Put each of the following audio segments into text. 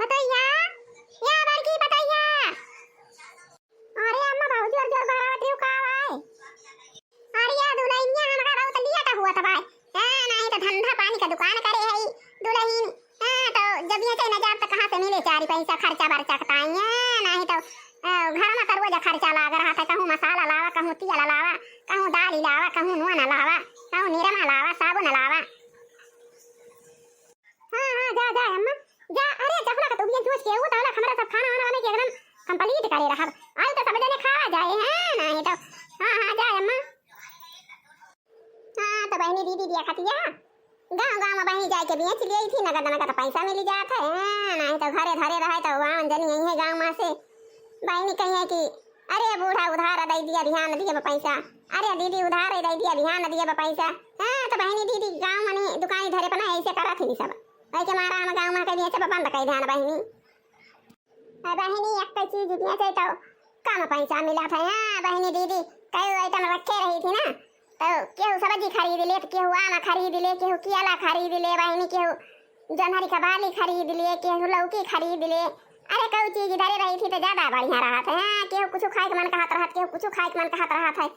बताइया या बड़की बताइया। अरे अम्मा बहुत जोर जोर बरात रियो का भाई। अरे या दुल्हनिया हमरा बहुत लिया का हुआ था भाई। हां नहीं तो धंधा पानी का दुकान करे है दुल्हन। हां तो जब ये कहीं न जाब तो कहां से मिले चार पैसा खर्चा बर्चा कटाइया नहीं तो घर में करवा जा खर्चा लाग रहा था। कहूं मसाला लावा कहूं तेल लावा कहूं दाल लावा कहूं नून लावा कहूं नीरमा लावा साबुन लावा। हां हां जा जा अम्मा जा। अरे जखला का तो भी जोश के वो तो हमरा सब खाना वाना के एकदम कंप्लीट करे रहा। आज तो सब जने खावा जाए हैं नहीं तो। हां हां जा अम्मा। हां तो बहनी दीदी दिया खतिया गांव गांव में बहनी जाके बेच ली थी नगद नगद पैसा मिल जाता है नहीं तो घरे धरे रहे तो वहां जनी यही है गांव में से बहनी कही कि अरे बूढ़ा उधार दे दिया ध्यान दिए पैसा। अरे दीदी उधार दे दिया ध्यान दिए पैसा। हां तो बहनी दीदी गांव में दुकान धरे पर ऐसे करा थी सब ऐसे मारा हम गांव में कभी सब बंद कर ध्यान बहनी। बहनी एक चीज दिया थे तो कम पैसा मिला था। हां बहनी दीदी कई आइटम रखे रही थी ना तो केहू सब्जी खरीद ले केहू आम खरीद ले केहू केला खरीद ले बहनी केहू जनहरी का बाली खरीद ले केहू लौकी खरीद ले। अरे कोई चीज धरे रही थी तो ज्यादा बढ़िया रहा था। हां केहू कुछ खाए के मन कहत रहा केहू कुछ खाए के मन कहत रहा था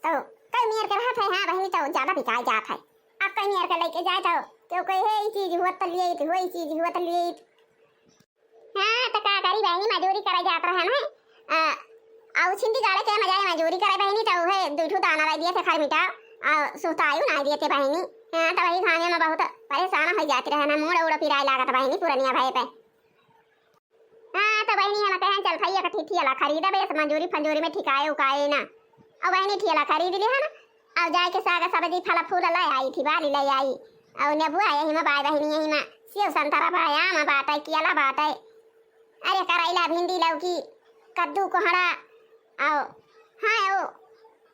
तो कई मेर के रहा था। हां बहनी तो ज्यादा बिकाई जात है। अब कई मेर के लेके जाए तो केहू कहे ये चीज हुआ तो लिए तो वही चीज हुआ तो लिए। हां तो का करी बहनी मजूरी करे जात रहा ना आउ छिंदी गाले के मजाए मजूरी करे बहनी तो है दूठू दाना रह दिए थे खर मिटा सुतायु ना दिए थे बहनी। हां तो वही खाने में बहुत परेशान हो जाती रहे ना मोड़ उड़ पिराए लागत बहनी पुरनिया भाई पे। हां तो बहनी हम कहें चल थैया का ठिठियाला खरीदा बे मजूरी फंजूरी में ठिकाए उकाए ना अब बहनी ठियाला खरीद ली है ना अब जाए के साग सब्जी फल फूल ले आई थी बाली ले आई और नेबुआ यही में बाय बहनी यही में सेव संतरा बाय आम बाटे केला बाटे अरे करैला भिंडी लौकी कद्दू कोहड़ा आओ। हां ओ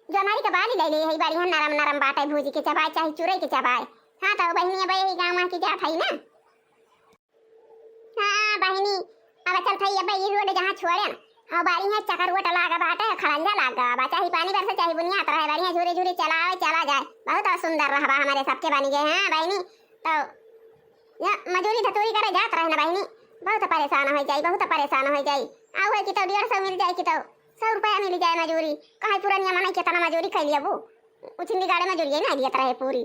जनहरी का बाली ले ले है बढ़िया नरम नरम बाटे भूजी के चबाए चाहे चुरई के चबाए। हां तो बहनी बई गांव में की जात है ना। हां बहनी अब चल थई अब ये रोड जहां छोड़े ना और बारी है चकरवट लागा बाटे खड़ंजा लागा बा चाहे पानी बरसे चाहे बुनिया रहे बढ़िया झूरी झूरी चलावे चला जाए बहुत सुंदर रहबा हमारे सबके बनी गए। हां बहनी तो या मजूरी धतूरी करे जात रहे ना बहनी बहुत परेशान हो जाई बहुत परेशान हो जाई। आउ है कि तो 150 मिल जाए कि तो 100 रुपया मिल जाए मजूरी कहे पुरनिया मने कितना मजूरी कर लिया वो उछिंदी गाड़ी मजूरी ना दियत रहे पूरी।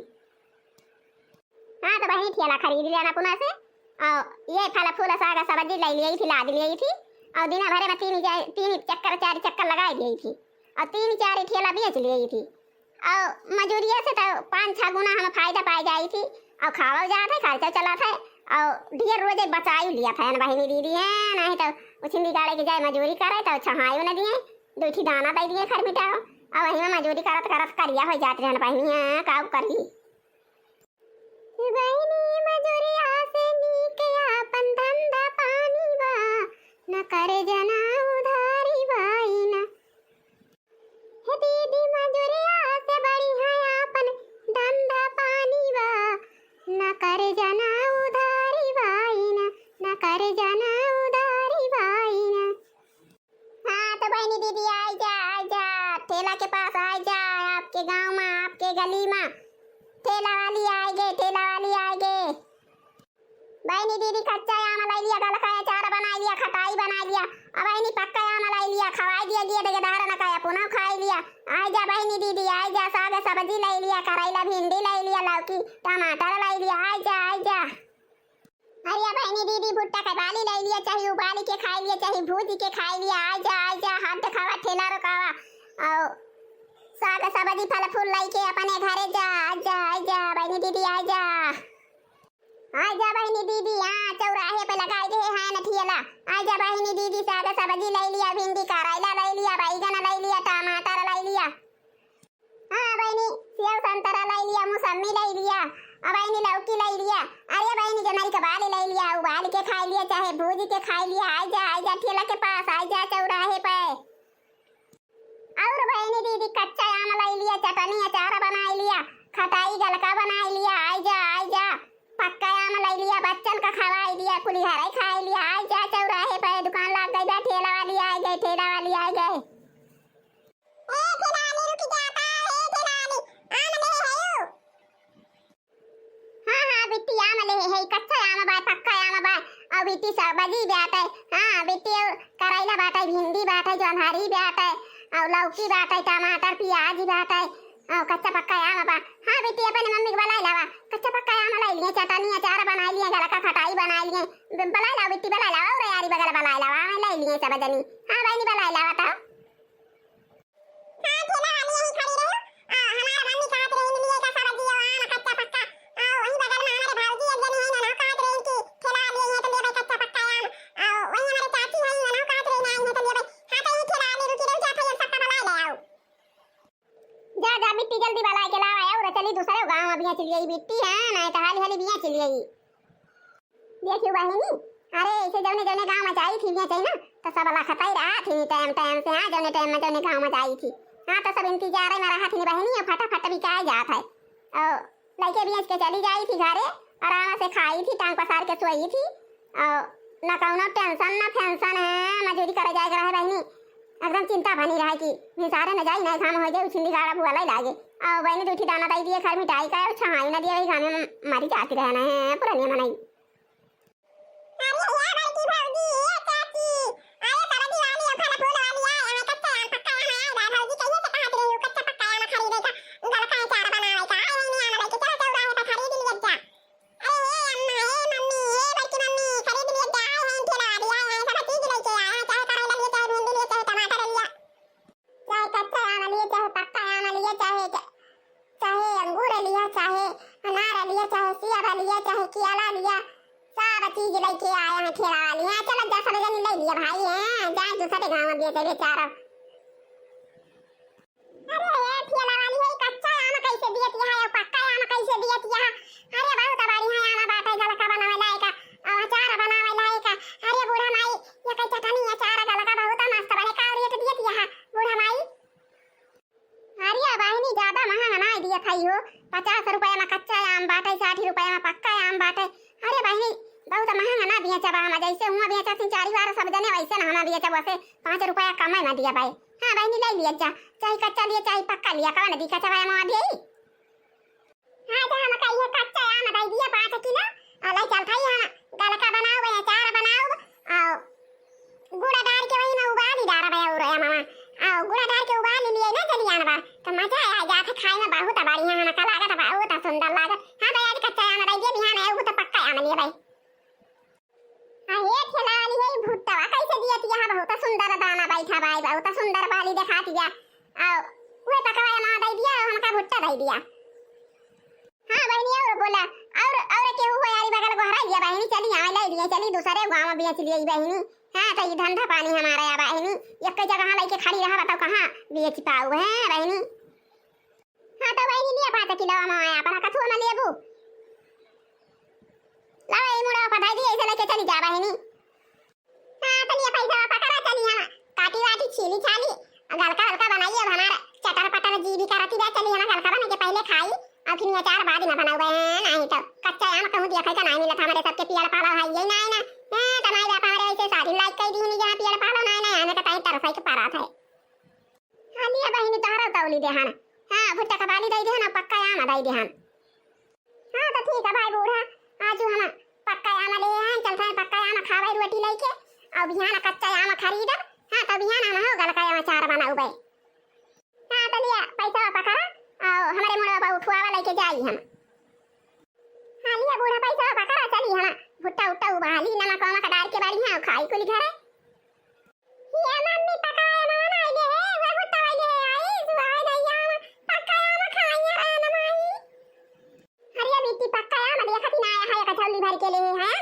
हां तो बहनी ठेला खरीद लिया ना पुना से और ये फल फूल साग सब्जी ले ली थी लाद ली थी और दिन भर में तीन चक्कर 4 चक्कर लगा दी थी और 3-4 ठेला बेच ली थी और मजूरी से तो 5-6 गुना हम फायदा पाई जाई थी और खावा जात है खर्चा चला था और ढेर रोजे बचाई लिया था ना बहनी दीदी। है नहीं तो उछिंदी गाड़े के जाए मजूरी करे तो छहायो न दिए दूठी दाना दे दिए खर मिटाओ और वही में मजूरी करत करत करिया हो जात रहन बहनी। हां का करी बहनी मजूरी से नीक अपन धंधा पानी बा न करे जना उधारी बाई ना। हे दीदी मजूरी से बड़ी है अपन धंधा पानी बा न करे जना उधारी बाई ना करे जना उधारी बाई ना। हां तो बहनी दीदी आ जा ठेला के पास आ जा आपके गांव में आपके गली में ठेला वाली आ गए बहनी दीदी कच्चा आम लाई लिया गलकाया चार बना लिया खटाई बना लिया अब बहनी पक्का आम लाई लिया खवाई दिया गिया दगदार न काया पुनः खाई लिया। आ जा बहनी दीदी आ जा साग सब्जी लाई लिया करैला भिंडी लाई लिया लौकी टमाटर लाई लिया आ जा। अरे बहनी दीदी भुट्टा का बाली लाई लिया चाहे उबाली के खाई लिया चाहे भूजी के खाई लिया आ जा हाथ दिखावा ठेला रुकावा और साग सब्जी फल फूल लाई के अपने घरे जा बहनी दीदी आ जा बहनी दीदी। हां चौराहे पे लगाई दे है न ठेला आ जा बहनी दीदी साग सब्जी लाई लिया भिंडी करैला लाई लिया बैगन लाई लिया टमाटर लाई लिया। हां बहनी सेव संतरा लाई लिया मौसमी लाई लिया अब बहनी लौकी लाई लिया। अरे बहनी जनहरी का बाली लाई लिया उबाल के खाई लिया चाहे भूजी के खाई लिया आ जा ठेला के पास आ जा चौराहे पे। और बहनी दीदी कच्चा आम लाई लिया चटनी अचार बना लिया खटाई गलका बना लिया आ जा पक्का आम लाई लिया बच्चन का खवाई लिया कुलिहारा खाई लिया आ जा चौराहे पे दुकान लग गई बा ठेला वाली आ गए ए ठेलानी रुक जाता है ठेलानी आम ले है हां बिट्टी आम ले है कच्चा आम बा पक्का आम बा और बिट्टी सब्जी बाटे। हाँ बिट्टी और करेला बाटे, भिंडी बाटे, जंधारी बाटे और लौकी बाटे, टमाटर प्याज बाटे और कच्चा पक्का आम बा। हाँ बिट्टी अपने मम्मी को बुला लावा, कच्चा पक्का आम लाई लिए, चटनी अचार बना लिए, गलका खटाई बना लिए, बुला लाओ बिट्टी बुला लाओ और यारी बगल बुला लावा, मैं लाई लिए सब जनी। हाँ बहनी बुला लावा तो बिट्टी जल्दी बला के लावा और चली दूसरे गांव में बिया चली गई बिट्टी है ना तो हाली हाली बिया चली गई। देखियो बहनी, अरे ऐसे जौने जौने गांव में जाई थी बिया चाहिए ना तो सब ला खताई रहा थी टाइम टाइम से। हाँ जौने टाइम में जौने गांव में जाई थी, हाँ तो सब इंतजार में रहा थी बहनी, फटाफट बिकाए जात है और लड़के बेच के चली जाई थी घरे, आराम से खाई थी, टांग पसार के सोई थी और न कौनो टेंशन न फेंशन है, मजूरी करे जाए रहे बहनी, एकदम चिंता बनी रहा कि निसारे न जाई नहीं काम हो जाए, छिंदी गाड़ा बुआ लाई लागे और बहनी दूठी दाना दाई दिए, खर मिठाई का छहाई न दिए, घर में मरी जाती रहना है पुरानी मनाई। चीज लेके आए हैं ठेला वाली हैं, चलो 10 रुपए ले लिया भाई हैं, जाए दूसरे गांव में बेचे बेचारा। अरे ये ठेला वाली है, कच्चा आम कैसे दियत है और पक्का आम कैसे दियत है? अरे बहुत बड़ी है आम बाटे, गलका बनावे लायक और अचार बनावे लायक। अरे बूढ़ा माई ये कई चटनी अचार गलका बहुत मस्त बने, का रेट दियत है बूढ़ा माई? अरे बहनी ज्यादा महंगा ना दियत है हो, 50 रुपए में कच्चा आम बाटे, 60 रुपए में पक्का आम बाटे। अरे बहनी बहुत महंगा ना दिया चबा, हम जैसे हुआ बेचा 3-4 बार सब जने वैसे ना हम बेचा, बसे 5 रुपया कम ना दिया भाई। हाँ बहनी ले लिया जा, चाहे कच्चा लिया चाहे पक्का लिया, कौन दी कच्चा वाला मां दी। हाँ तो हम कहिए कच्चा आम दे दिया 5 किलो और ले चल खाई हम गलका बनाओ बे अचार बनाओ और गुड़ा डाल के वही में उबाल डारा बे और मामा और गुड़ा डाल के उबाल लिए ना चली आना बा तो मजा आ जाता खाए में, बहुत बढ़िया हम का लागत बहुत सुंदर लागत। हाँ भाई आज कच्चा आम दे दिया, बिहान है वो तो पक्का आम लिया भाई। हाँ ये ठेला वाली है भुट्टा कैसे दियत है, बहुत सुंदर दाना बैठा भाई, बहुत सुंदर वाली दिखा दिया और वो पकवाया मां दे दिया और हमका भुट्टा दे दिया। हाँ बहनी और बोला और के हुआ यारी बगल को हरा दिया बहनी, चली यहां ले दिया, चली दूसरे गांव में बेच लिए बहनी। हाँ तो ये धंधा पानी हमारा या बहनी, एक जगह लेके खड़ी रहा बताओ कहां बेच पाऊ है बहनी। हाँ तो बहनी लिया 5 किलो माया अपना कथुआ में लेबू लाई मुड़ा पठाई दी, ऐसे लेके चली जा बहनी। हाँ तो ये पैसा पकड़ा चली हम काटी वाटी छीली छाली गलका हल्का बनाई और हमारा चटर पटर जी भी करती है, चली हम गलका बना के पहले खाई और फिर अचार बाद में बनाओ बहन। नहीं तो कच्चा आम कहूं दिया खाई का नहीं मिला था हमारे सबके पियल पाला है ये नहीं ना। हां तमाई बाप हमारे ऐसे सारी लाइक कर दी नहीं, जहां पियल पाला नहीं हमें तो कहीं तरफ के पारा था। हां लिया बहनी तोहरा तौली दे हन। हां भुट्टा का बाली दे दे ना, पक्का आम दे दे हन। हां तो ठीक है भाई बूढ़ा, आज हम पक्का आम ले हैं, चलते हैं पक्का आम खावे रोटी लेके और बिहान कच्चा आम खरीद। हां तो बिहान हम हो गलका आम अचार बनाऊ बे। हां तो लिया पैसा पकड़ा और हमारे मुड़वा पर उठवावा लेके जाई हम। हां लिया बूढ़ा पैसा पकड़ा चली हम भुट्टा उट्टा उबाली नमक वमक डाल के बाड़ी है खाई कुली घरे। ये मम्मी पकाए ना ना दे वो भुट्टा दे आई सुहाई नहीं आम पक्का आम खाई है ना माई। अरे बेटी पक्का आम देखती ना आया है कचौली भर के लिए है,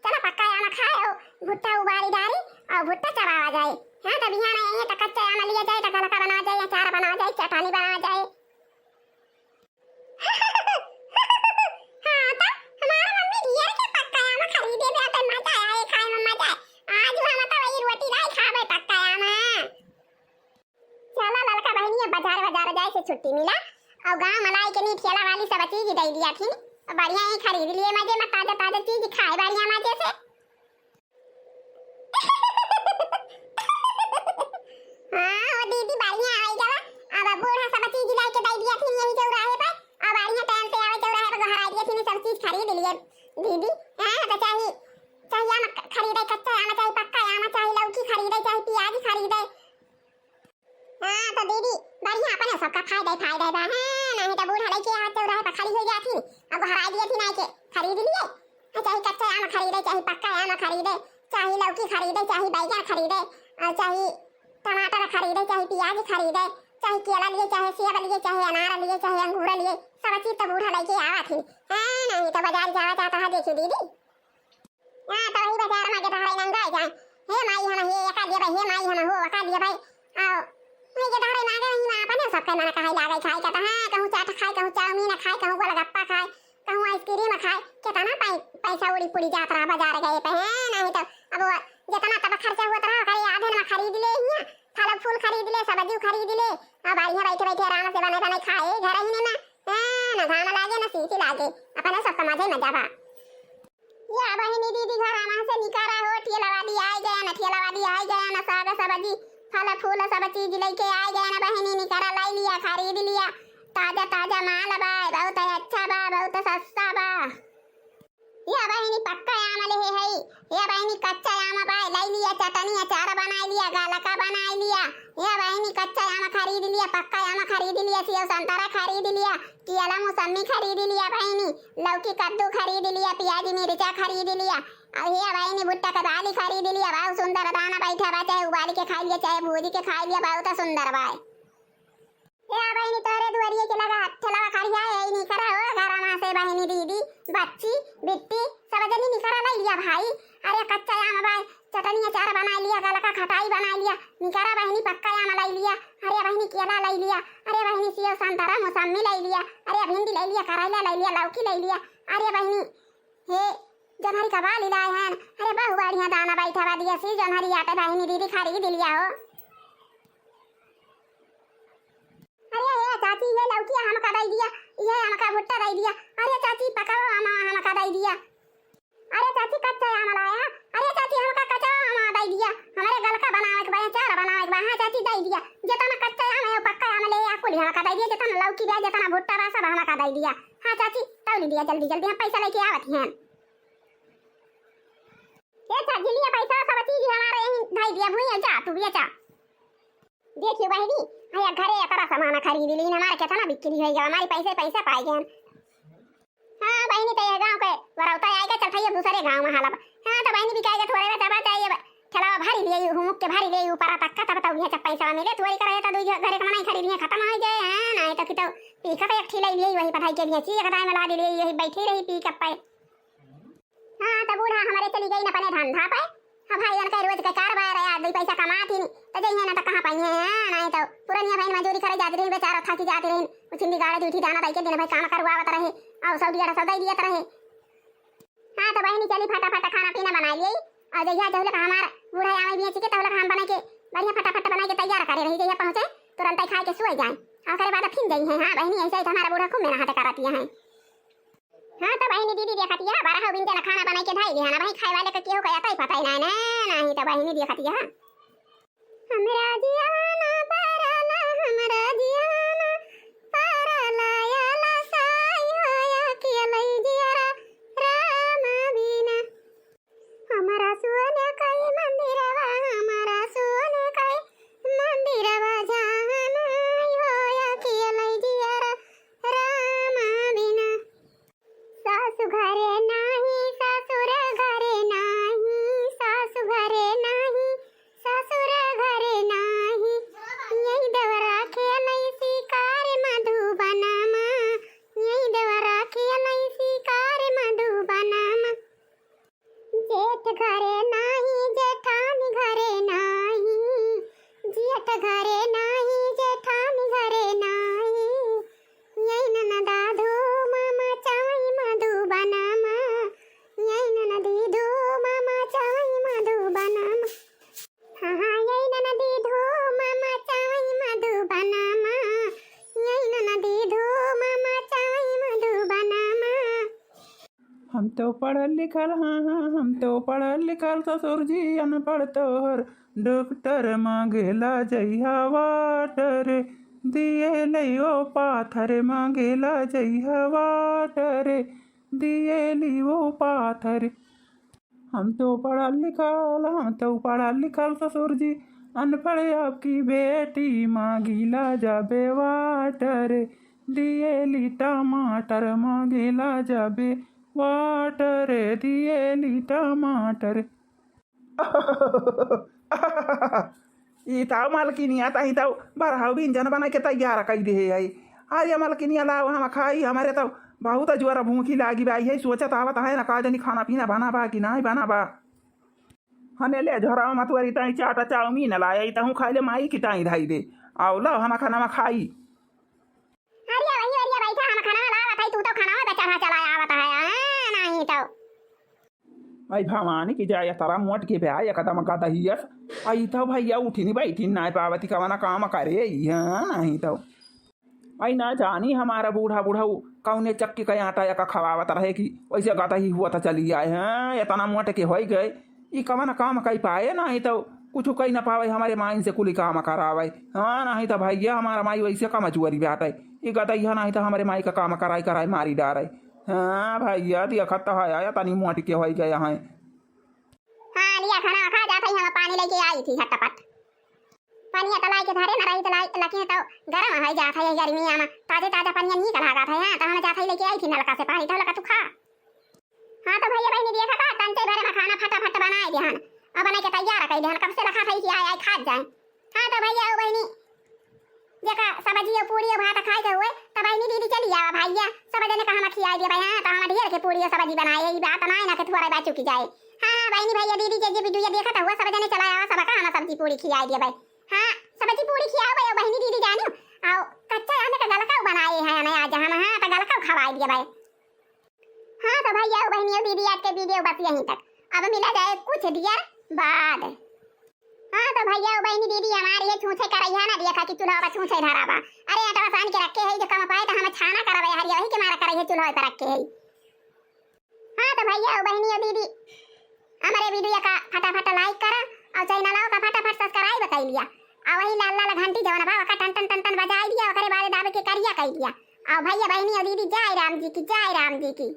चलो पक्का आम खाओ भुट्टा उबाली डाली और भुट्टा चबावा जाए। हां तो बिहान आए तो कच्चा आम लिया जाए तो गलका बना जाए, अचार बना जाए, चटनी बना जाए। बाजार जाए से छुट्टी मिला और गांव मलाई के नी ठेला वाली सब चीज दे दिया थी, बढ़िया ही खरीद लिए मजे में, ताजा ताजा चीज खाए बढ़िया मजे से। हां वो दीदी बढ़िया आई जरा अब बूढ़ा सब चीज ला के दे दिया थी यही चौराहे पे और बढ़िया टाइम से आवे चौराहे पे घर आ दिया थी सब चीज खरीद लिए दीदी। हां तो चाहिए चाहिए खरीद लिए, चाहे कच्चा आम खरीदे, चाहे पक्का आम खरीदे, चाहे लौकी खरीदे, चाहे बैगन खरीदे, चाहे टमाटर खरीदे, चाहे प्याज खरीदे, चाहे केला लिए, चाहे सेब लिए, चाहे अनार लिए, चाहे अंगूर लिए, सब चीज तो बूढ़ा लेके आवा थी। नहीं तो बाजार जावा चाहता है देखी दीदी। तो वही बाजार में के धारे नंगा जाए, हे माई हम हे एका दिए भाई, हे माई हम हो एका दिए भाई, आओ नहीं के धारे मांगे नहीं ना अपने सब के मन कहाई लागे खाए कहता हां कहूं चाट खाए, कहूं चाउमीन खाए, कहूं गोलगप्पा खाए, कहूं आइसक्रीम खाए, कितना पैसा उड़ी पुड़ी जात रहा बाजार गए पे। नहीं तो अब जितना तब खर्चा हुआ रहा करे आधे में खरीद ले, हिया फल फूल खरीद ले, सब्जी खरीद ले, अब बढ़िया बैठे बैठे आराम से बने बने खाए घर ही में ना घाम लागे ना सीटी लागे, अपने सब मजे मजा बा। या बहनी दीदी घर आना से निकारा हो, ठेलावादी आ गया ना, ठेलावादी आ गया ना, साग सब्जी फल फूल सब चीज लेके आ गया ना बहनी, निकारा लाई लिया, खरीद लिया, ताजा ताजा माल बा, बहुत अच्छा बा, बहुत सस्ता बा। या बहनी पक्का आम ले है, या बहनी कच्चा आम बा लाई लिया, चटनी अचार बना लिया, गलका बना लिया, या बहनी कच्चा आम खरीद लिया, पक्का आम खरीद लिया, सेब संतरा खरीद लिया, केला मौसमी खरीद लिया बहनी, लौकी कद्दू खरीद लिया, प्याज मिर्चा खरीद लिया, और ये बहनी भुट्टा का दाल खरीद लिया, बहुत सुंदर दाना बैठा बा, चाहे उबाल के खा लिया चाहे भूज के खा लिया, बहुत सुंदर बा। या बहनी तोरे दुआरिये के लगा ठेला खड़िया है नहीं करा हो घर में से बहनी दीदी बच्ची बिट्टी सब जनी निकरा लाई लिया भाई। अरे कच्चा आम बा चटनी अचार बना लिया, गलका खटाई बना लिया, निकरा बहनी पक्का आम लाई लिया, अरे बहनी केला लाई लिया, अरे बहनी सेब संतरा मौसमी लाई लिया, अरे भिंडी लाई लिया, करेला लाई लिया, लौकी लाई लिया, अरे बहनी हे जनहरी का बाल लाए हैं, अरे बहु बढ़िया दाना बैठा बा दिया सी जनहरी आटे बहनी दीदी खरीद लिया हो। अरे ये चाची ये लौकी हम का दई दिया, ये हम का भुट्टा दई दिया, अरे चाची पकाओ हम का दई दिया, अरे चाची कच्चा आम लाया, अरे चाची हम का कच्चा आम दई दिया, हमारे गलका बनावे के बा अचार बनावे के बा, हां चाची दई दिया, जितना कच्चा आम है पक्का आम ले आ कुल हम का दई दिया, जितना लौकी बा जितना भुट्टा बा सब हम का दई दिया। हां चाची तौली दिया जल्दी जल्दी, हम पैसा लेके आवत हैं। ये चाची लिया पैसा सब चीज हमारे यहीं दई दिया, भूया जा तू भी जा। देखिए बहनी भैया घरे एकरा सामान खरीद ली, हमारे कितना बिक्री होएगा, हमारे पैसे पैसे पाए गए। हां बहनी तो ये गांव के वरौता आएगा, चल भैया दूसरे गांव में हालब। हां तो बहनी बिकाएगा थोड़े बता चाहिए चला भारी ले हुमुक के भारी ले ऊपर तक तब तो ये पैसा मिले थोड़ी करे तो दूसरे घरे का नहीं खरीदिए खत्म हो जाए। हां नहीं तो कि तो पीका तो एक ठिलाई ले वही पढ़ाई के लिए चीज कदाई में ला दे यही बैठी रही पी कप पे। हां तो बूढ़ा हमारे चली गई न अपने धंधा पे, हां भाई उनका रोज का कारोबार है, दो पैसा कमाती नहीं तो जइए ना तो कहां पाई है। नहीं तो पुरानिया बहन मजदूरी करे जाती रही, बेचारा थाकी जाती रही, उछिंदी गाड़ी उठी दाना दई के दिन भाई काम करवावत रहे और सौदिया सौदा दियत रहे। हां तो बहनी चली फटाफट खाना पीना बना लिए और जइया जहले का हमार बूढ़ा आवे बिया के तहले हम बना के बढ़िया फटाफट बना के तैयार करे रही, जइया पहुंचे तुरंत खा के सोई जाए और करे बाद फिर जाई है। हां बहनी ऐसे ही हमारा बूढ़ा खूब मेहनत करती है। हां तो बहनी दीदी देखती है 12 दिन का खाना बना के धाई दे ना भाई, खाए वाले का केहू कहता ही पता ही नहीं तो बहनी देखती है। हमरा जियाना परला हमरा जियाना परला याला साई होया के लई जियारा राम बिना, हमरा सोने कई मंदिरवा हमरा सोने कई मंदिरवा जाना होया के लई जियारा राम बिना, सासु घरे नाही ससुर घरे नाही, सासु घरे नाही ससुर घरे नाही, यही देवरा खेलई शिकार मधुबनमा, यही देवरा खेलई शिकार मधुबनमा, जेठ घरे नाही जेठानी घरे नाही, जेठ घरे नाही जेठानी घरे नाही, यही ननदा धूम मचाई मधुबनमा, यही ननदी धूम मचाई मधुबनमा, हाँ यही ननदी धूम मचाई मधुबनमा, यही ननदी धूम मचाई मधुबनमा। हम तो पढ़ल लिखल हम तो पढ़ल लिखल ससुर जी अनपढ़ तोहर डॉक्टर मांगेला जइहा वाटर, दिए लियो पाथर मांगेला जइहा वाटर, दिए लियो पाथर। हम तो पढ़ल लिखल ससुर जी अनपढ़ आपकी बेटी मांगीला जाबे वाटर, दिए ली टमाटर मांगेला जाबे वाटर दिएली टमाटर। ई ताव मालकिनिया ताही ताव बरहाव व्यंजन बना के तैयार कर दे है। अरे मालकिनिया लाओ हम खाई, हमारे तो बहुत जोरा भूखी लागी बाई है। सोचत आवत है ना का जनी खाना पीना बना बा कि नहीं बना बा। हने ले झोरा मतुआरी ताई चाटा चाउमीन लाया तहूँ खाई ले माई की ताई धाई दे आओ लो हम खाना में खाई। अरे बैठा हम खाना लावत है, तू तो खाना में चढ़ा चला आवत है नहीं तो आई भवानी की जाय तारा मोट के ब्याह एकदम का दहियस आई तो भैया उठी नहीं बैठी ना पावती कवना काम करे नहीं तो आई ना जानी हमारा बूढ़ा बूढ़ा कौने चक्की का आटा या का खवावत रहे कि वैसे गाता ही हुआ तो चली आए हैं इतना मोट के हो गए ये कवना काम कही पाए नहीं तो कुछ कही ना पावे हमारे माइन से कुली काम करावे। हाँ नहीं तो भैया हमारा माई वैसे का मजूरी बैठे ये गाता ही नहीं तो हमारे माई का काम कराई कराई मारी डारे। हाँ भैया दिया खत्ता है तनी मोटी के हो गए हैं। हाँ लिया खाना खा जाता ही हम पानी लेके आई थी झटपट पानी तलाई के धारे न रही तलाई लकी तो गरम है जाता है गर्मी में ताजे ताजा पानी नहीं कहा जाता है तो हम जाता ही लेके आई थी नलका से पानी तो लगा तू खा। हाँ तो भैया बहनी देखा था तंते भरे में खाना फटाफट बनाए ध्यान अब बना के तैयार कर ध्यान कब से रखा था कि आए खा जाए। हाँ तो भैया बहनी देखा सब्जी पूरी भात खाए के हुए तो बहनी दीदी चली आवा भैया सब जने का हम खिलाई दिए भाई। हाँ तो हम ढेर के पूरी सब्जी बनाए ये बात ना ना के थोड़ा बात चुकी जाए। हाँ बहनी भैया दीदी के वीडियो देखा था हुआ सब जने चला आवा सब का हम सब्जी पूरी खिलाई दिए भाई। हाँ सब्जी पूरी खिलाओ भाई बहनी दीदी जानो आओ कच्चा आने का गलकाऊ बनाए हैं ना आज हम। हाँ तो गलकाऊ खवाई दिए भाई। हाँ तो भैया बहनियों दीदी आज के वीडियो बस यहीं तक, अब मिला जाए कुछ देर बाद। हाँ तो भैया बहनी दीदी हमारी ये छूछे कर है ना देखा कि चूल्हा पर छूछे धरा बा। अरे आटा सान के रखे है जो कम पाए तो हम छाना करवे हरी वही के मारा करे है चूल्हा पर रखे है। हाँ तो भैया बहनियों दीदी हमारे वीडियो का फटाफट लाइक करा और चैनल का फटाफट सब्सक्राइब कर लिया और वही लाल लाल घंटी जवन भाव का टन टन टन टन बजाई दिया और बारे दाबे के करिया कर दिया। और भैया बहनियों दीदी जय राम जी की जय राम जी की।